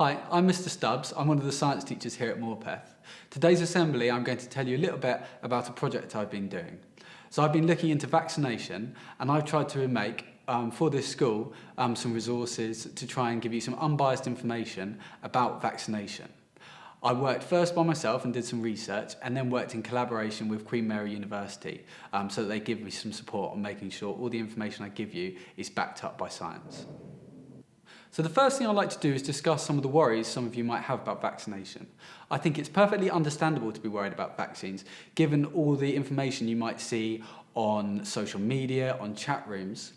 Hi, I'm Mr. Stubbs. I'm one of the science teachers here at Morpeth. Today's assembly, I'm going to tell you a little bit about a project I've been doing. So I've been looking into vaccination, and I've tried to make, for this school, some resources to try and give you some unbiased information about vaccination. I worked first by myself and did some research, and then worked in collaboration with Queen Mary University so that they give me some support on making sure all the information I give you is backed up by science. So the first thing I'd like to do is discuss some of the worries some of you might have about vaccination. I think it's perfectly understandable to be worried about vaccines, given all the information you might see on social media, on chat rooms.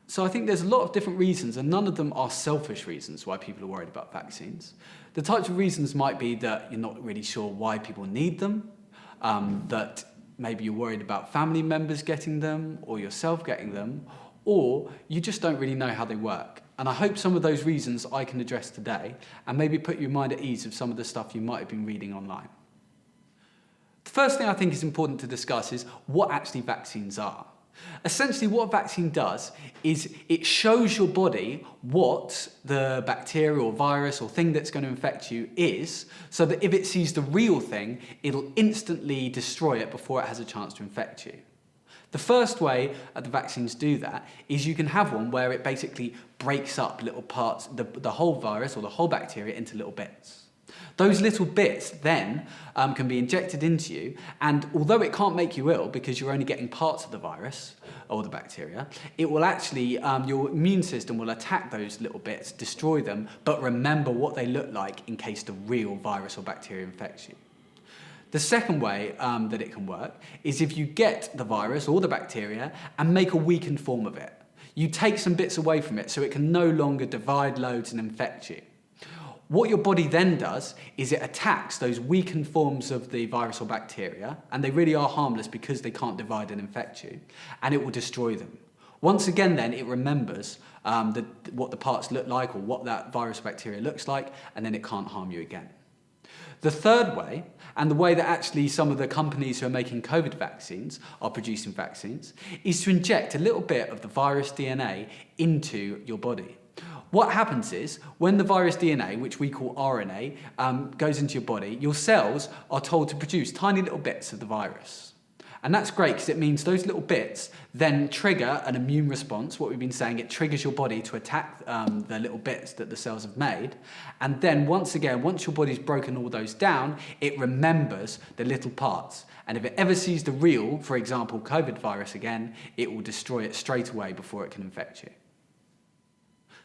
So I think there's a lot of different reasons, and none of them are selfish reasons why people are worried about vaccines. The types of reasons might be that you're not really sure why people need them, that maybe you're worried about family members getting them, or yourself getting them, or you just don't really know how they work. And I hope some of those reasons I can address today and maybe put your mind at ease of some of the stuff you might have been reading online. The first thing I think is important to discuss is what actually vaccines are. Essentially, what a vaccine does is it shows your body what the bacteria or virus or thing that's going to infect you is, so that if it sees the real thing, it'll instantly destroy it before it has a chance to infect you. The first way the vaccines do that is you can have one where it basically breaks up little parts, the whole virus or the whole bacteria into little bits. Those little bits then can be injected into you, and although it can't make you ill because you're only getting parts of the virus or the bacteria, it will actually, your immune system will attack those little bits, destroy them, but remember what they look like in case the real virus or bacteria infects you. The second way that it can work is if you get the virus or the bacteria and make a weakened form of it. You take some bits away from it so it can no longer divide loads and infect you. What your body then does is it attacks those weakened forms of the virus or bacteria, and they really are harmless because they can't divide and infect you, and it will destroy them. Once again then, it remembers what the parts look like or what that virus or bacteria looks like, and then it can't harm you again. The third way, and the way that actually some of the companies who are making COVID vaccines are producing vaccines, is to inject a little bit of the virus DNA into your body. What happens is, when the virus DNA, which we call RNA, goes into your body, your cells are told to produce tiny little bits of the virus. And that's great because it means those little bits then trigger an immune response. What we've been saying, it triggers your body to attack the little bits that the cells have made. And then once again, once your body's broken all those down, it remembers the little parts. And if it ever sees the real, for example, COVID virus again, it will destroy it straight away before it can infect you.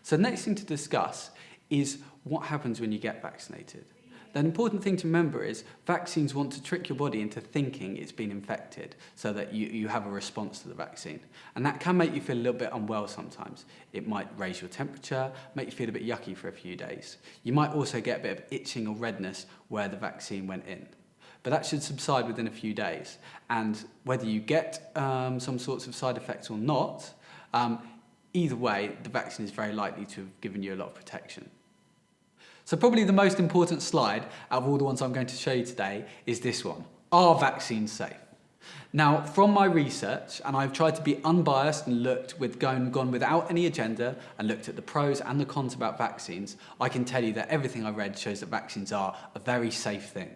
So the next thing to discuss is what happens when you get vaccinated. The important thing to remember is vaccines want to trick your body into thinking it's been infected so that you have a response to the vaccine. And that can make you feel a little bit unwell sometimes. It might raise your temperature, make you feel a bit yucky for a few days. You might also get a bit of itching or redness where the vaccine went in. But that should subside within a few days. And whether you get some sorts of side effects or not, either way, the vaccine is very likely to have given you a lot of protection. So probably the most important slide out of all the ones I'm going to show you today is this one. Are vaccines safe? Now, from my research, and I've tried to be unbiased and gone without any agenda and looked at the pros and the cons about vaccines, I can tell you that everything I read shows that vaccines are a very safe thing.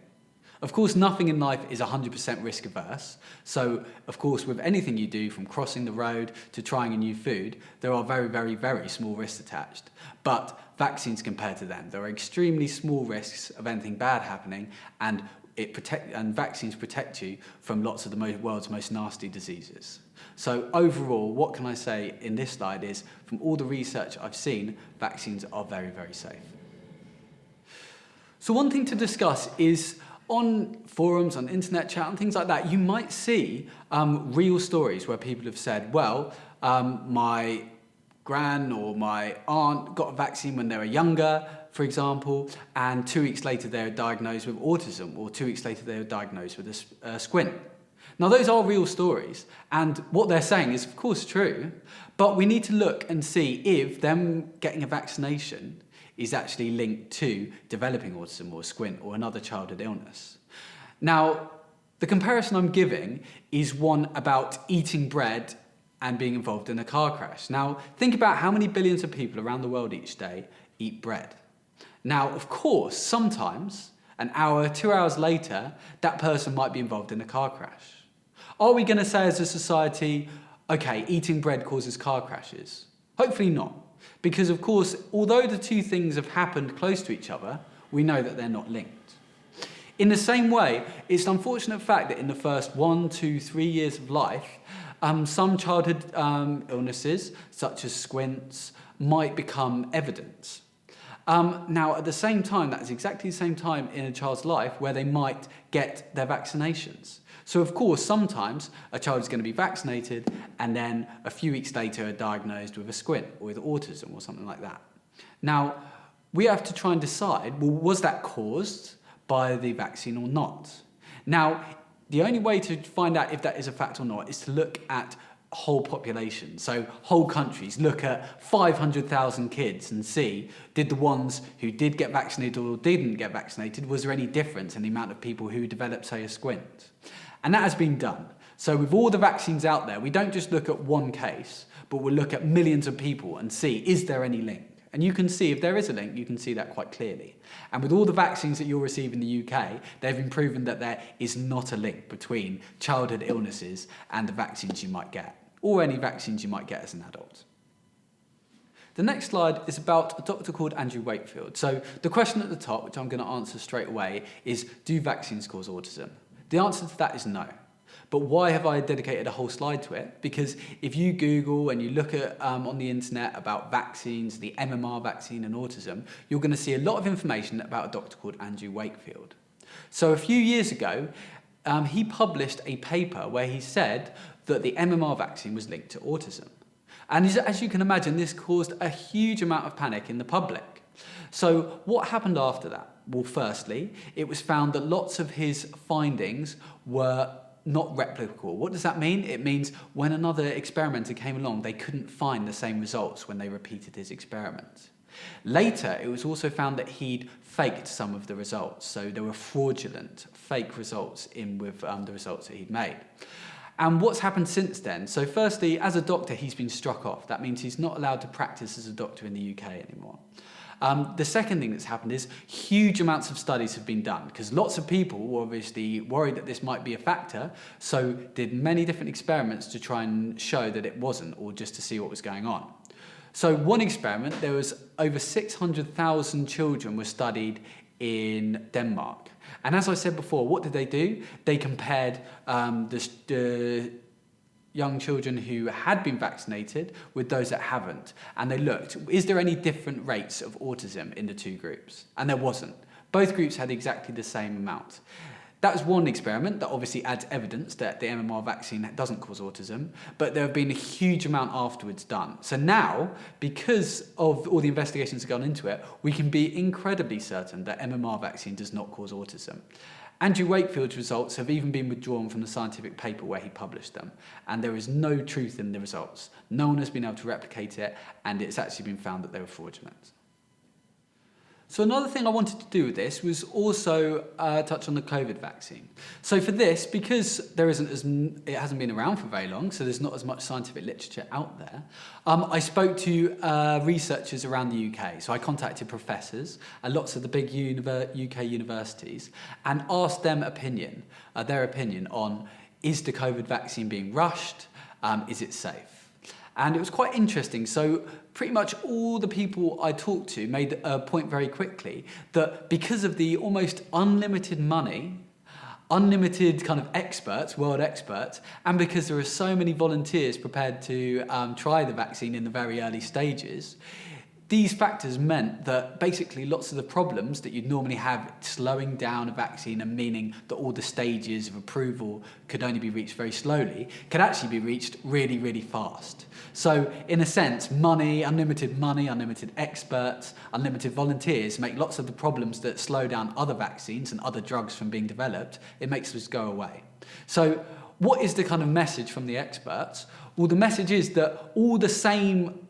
Of course, nothing in life is 100% risk averse. So, of course, with anything you do, from crossing the road to trying a new food, there are very, very, very small risks attached. But vaccines compared to them, there are extremely small risks of anything bad happening, and vaccines protect you from lots of the world's most nasty diseases. So overall, what can I say in this slide is, from all the research I've seen, vaccines are very, very safe. So one thing to discuss is, on forums, on internet chat and things like that, you might see real stories where people have said, well, my gran or my aunt got a vaccine when they were younger, for example, and 2 weeks later they were diagnosed with autism, or 2 weeks later they were diagnosed with a squint. Now those are real stories, and what they're saying is of course true, but we need to look and see if them getting a vaccination is actually linked to developing autism or squint or another childhood illness. Now, the comparison I'm giving is one about eating bread and being involved in a car crash. Now, think about how many billions of people around the world each day eat bread. Now, of course, sometimes, an hour, 2 hours later, that person might be involved in a car crash. Are we going to say as a society, okay, eating bread causes car crashes? Hopefully not. Because, of course, although the two things have happened close to each other, we know that they're not linked. In the same way, it's an unfortunate fact that in the first 1, 2, 3 years of life, some childhood illnesses, such as squints, might become evident. Now, at the same time, that is exactly the same time in a child's life where they might get their vaccinations. So, of course, sometimes a child is going to be vaccinated and then a few weeks later are diagnosed with a squint or with autism or something like that. Now, we have to try and decide, well, was that caused by the vaccine or not? Now, the only way to find out if that is a fact or not is to look at whole population, so whole countries, look at 500,000 kids and see, did the ones who did get vaccinated or didn't get vaccinated, was there any difference in the amount of people who developed, say, a squint? And that has been done. So with all the vaccines out there, we don't just look at one case, but we'll look at millions of people and see, is there any link? And you can see, if there is a link, you can see that quite clearly. And with all the vaccines that you'll receive in the UK, they've been proven that there is not a link between childhood illnesses and the vaccines you might get, or any vaccines you might get as an adult. The next slide is about a doctor called Andrew Wakefield. So the question at the top, which I'm going to answer straight away, is, do vaccines cause autism? The answer to that is no. But why have I dedicated a whole slide to it? Because if you Google and you look at on the internet about vaccines, the MMR vaccine and autism, you're going to see a lot of information about a doctor called Andrew Wakefield. So a few years ago, he published a paper where he said that the MMR vaccine was linked to autism. And as you can imagine, this caused a huge amount of panic in the public. So what happened after that? Well, firstly, it was found that lots of his findings were not replicable. What does that mean? It means when another experimenter came along, they couldn't find the same results when they repeated his experiment. Later, it was also found that he'd faked some of the results. So there were fraudulent, fake results with the results that he'd made. And what's happened since then? So firstly, as a doctor, he's been struck off. That means he's not allowed to practice as a doctor in the UK anymore. The second thing that's happened is huge amounts of studies have been done because lots of people were obviously worried that this might be a factor, so did many different experiments to try and show that it wasn't, or just to see what was going on. So one experiment, there was over 600,000 children were studied in Denmark. And as I said before, what did they do? They compared the young children who had been vaccinated with those that haven't. And they looked, is there any different rates of autism in the two groups? And there wasn't. Both groups had exactly the same amount. That was one experiment that obviously adds evidence that the MMR vaccine doesn't cause autism, but there have been a huge amount afterwards done. So now, because of all the investigations that have gone into it, we can be incredibly certain that MMR vaccine does not cause autism. Andrew Wakefield's results have even been withdrawn from the scientific paper where he published them, and there is no truth in the results. No one has been able to replicate it, and it's actually been found that they were fraudulent. So another thing I wanted to do with this was also touch on the COVID vaccine. So for this, because it hasn't been around for very long, so there's not as much scientific literature out there, I spoke to researchers around the UK. So I contacted professors at lots of the big UK universities and asked them their opinion on, is the COVID vaccine being rushed? Is it safe? And it was quite interesting. So pretty much all the people I talked to made a point very quickly that because of the almost unlimited money, unlimited kind of experts, world experts, and because there are so many volunteers prepared to try the vaccine in the very early stages, these factors meant that basically lots of the problems that you'd normally have slowing down a vaccine and meaning that all the stages of approval could only be reached very slowly, could actually be reached really, really fast. So in a sense, unlimited experts, unlimited volunteers make lots of the problems that slow down other vaccines and other drugs from being developed, it makes those go away. So what is the kind of message from the experts? Well, the message is that all the same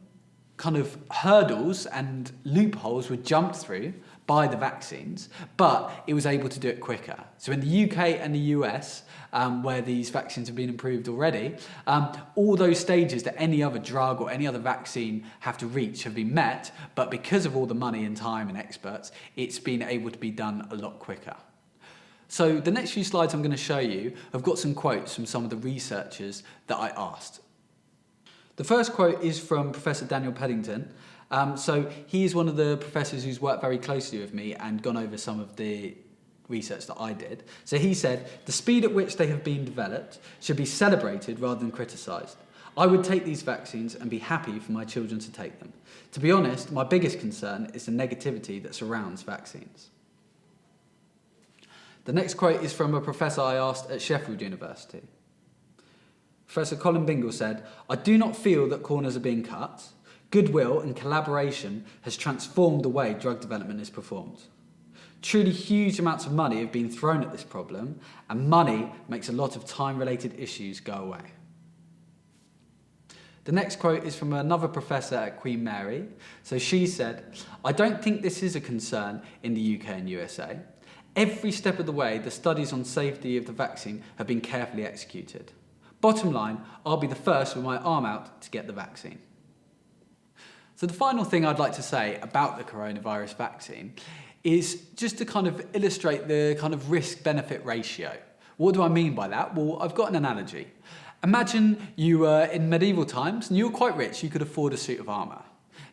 kind of hurdles and loopholes were jumped through by the vaccines, but it was able to do it quicker. So in the UK and the US, where these vaccines have been improved already, all those stages that any other drug or any other vaccine have to reach have been met, but because of all the money and time and experts, it's been able to be done a lot quicker. So the next few slides I'm going to show you have got some quotes from some of the researchers that I asked. The first quote is from Professor Daniel Peddington. So he is one of the professors who's worked very closely with me and gone over some of the research that I did. So he said, "The speed at which they have been developed should be celebrated rather than criticised. I would take these vaccines and be happy for my children to take them. To be honest, my biggest concern is the negativity that surrounds vaccines." The next quote is from a professor I asked at Sheffield University. Professor Colin Bingle said, "I do not feel that corners are being cut. Goodwill and collaboration has transformed the way drug development is performed. Truly huge amounts of money have been thrown at this problem, and money makes a lot of time-related issues go away." The next quote is from another professor at Queen Mary. So she said, "I don't think this is a concern in the UK and USA. Every step of the way, the studies on safety of the vaccine have been carefully executed. Bottom line, I'll be the first with my arm out to get the vaccine." So the final thing I'd like to say about the coronavirus vaccine is just to kind of illustrate the kind of risk-benefit ratio. What do I mean by that? Well, I've got an analogy. Imagine you were in medieval times and you were quite rich, you could afford a suit of armour.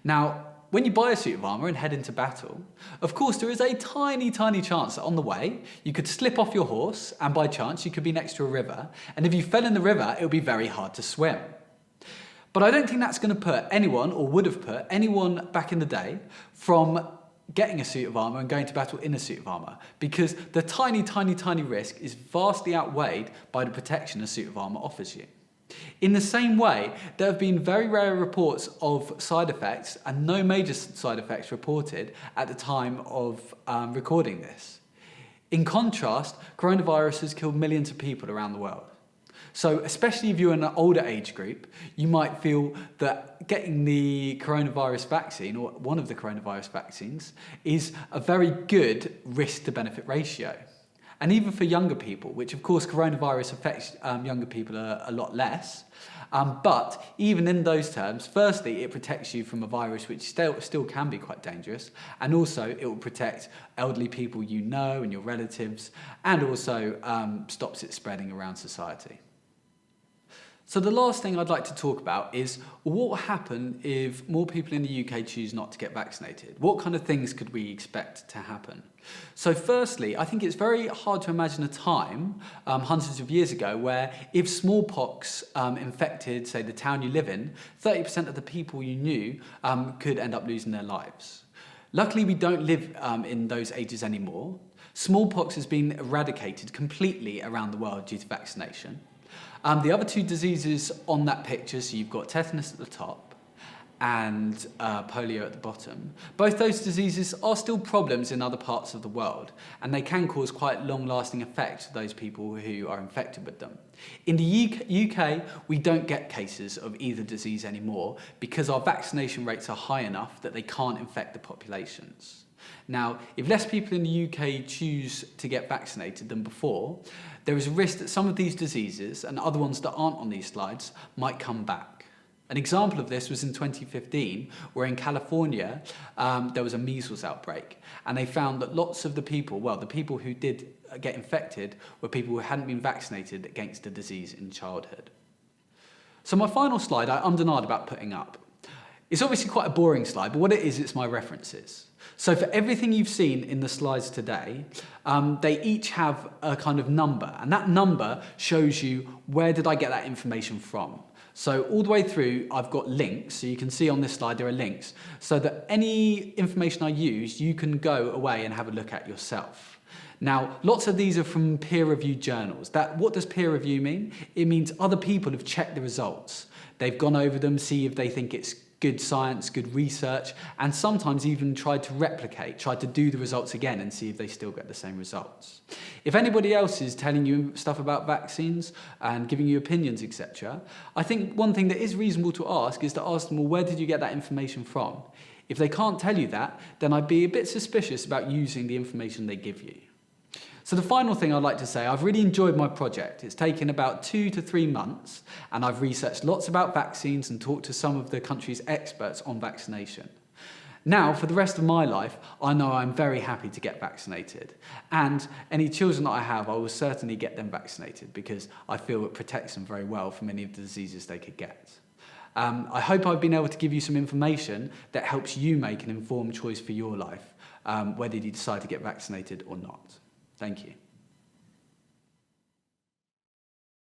Now, when you buy a suit of armour and head into battle, of course there is a tiny, tiny chance that on the way you could slip off your horse and by chance you could be next to a river, and if you fell in the river it would be very hard to swim. But I don't think that's going to put anyone, or would have put anyone back in the day, from getting a suit of armour and going to battle in a suit of armour, because the tiny, tiny, tiny risk is vastly outweighed by the protection a suit of armour offers you. In the same way, there have been very rare reports of side effects and no major side effects reported at the time of recording this. In contrast, coronavirus has killed millions of people around the world. So especially if you're in an older age group, you might feel that getting the coronavirus vaccine, or one of the coronavirus vaccines, is a very good risk to benefit ratio. And even for younger people, which of course coronavirus affects younger people a lot less, but even in those terms, firstly, it protects you from a virus which still can be quite dangerous, and also it will protect elderly people you know and your relatives, and also stops it spreading around society. So the last thing I'd like to talk about is what will happen if more people in the UK choose not to get vaccinated? What kind of things could we expect to happen? So firstly, I think it's very hard to imagine a time, hundreds of years ago, where if smallpox infected, say, the town you live in, 30% of the people you knew could end up losing their lives. Luckily, we don't live in those ages anymore. Smallpox has been eradicated completely around the world due to vaccination. The other two diseases on that picture, so you've got tetanus at the top and polio at the bottom, both those diseases are still problems in other parts of the world, and they can cause quite long-lasting effects to those people who are infected with them. In the UK, we don't get cases of either disease anymore because our vaccination rates are high enough that they can't infect the populations. Now, if less people in the UK choose to get vaccinated than before, there is a risk that some of these diseases, and other ones that aren't on these slides, might come back. An example of this was in 2015, where in California there was a measles outbreak, and they found that lots of the people, well, the people who did get infected were people who hadn't been vaccinated against the disease in childhood. So my final slide I undenied about putting up. It's obviously quite a boring slide, but what it is, it's my references. So for everything you've seen in the slides today, they each have a kind of number, and that number shows you where did I get that information from. So all the way through, I've got links, so you can see on this slide there are links, so that any information I use, you can go away and have a look at yourself. Now, lots of these are from peer-reviewed journals. What does peer review mean? It means other people have checked the results. They've gone over them, see if they think it's good science, good research, and sometimes even tried to do the results again and see if they still get the same results. If anybody else is telling you stuff about vaccines and giving you opinions, etc., I think one thing that is reasonable to ask is to ask them, well, where did you get that information from? If they can't tell you that, then I'd be a bit suspicious about using the information they give you. So the final thing I'd like to say, I've really enjoyed my project. It's taken about 2 to 3 months, and I've researched lots about vaccines and talked to some of the country's experts on vaccination. Now, for the rest of my life, I know I'm very happy to get vaccinated. And any children that I have, I will certainly get them vaccinated because I feel it protects them very well from any of the diseases they could get. I hope I've been able to give you some information that helps you make an informed choice for your life, whether you decide to get vaccinated or not. Thank you.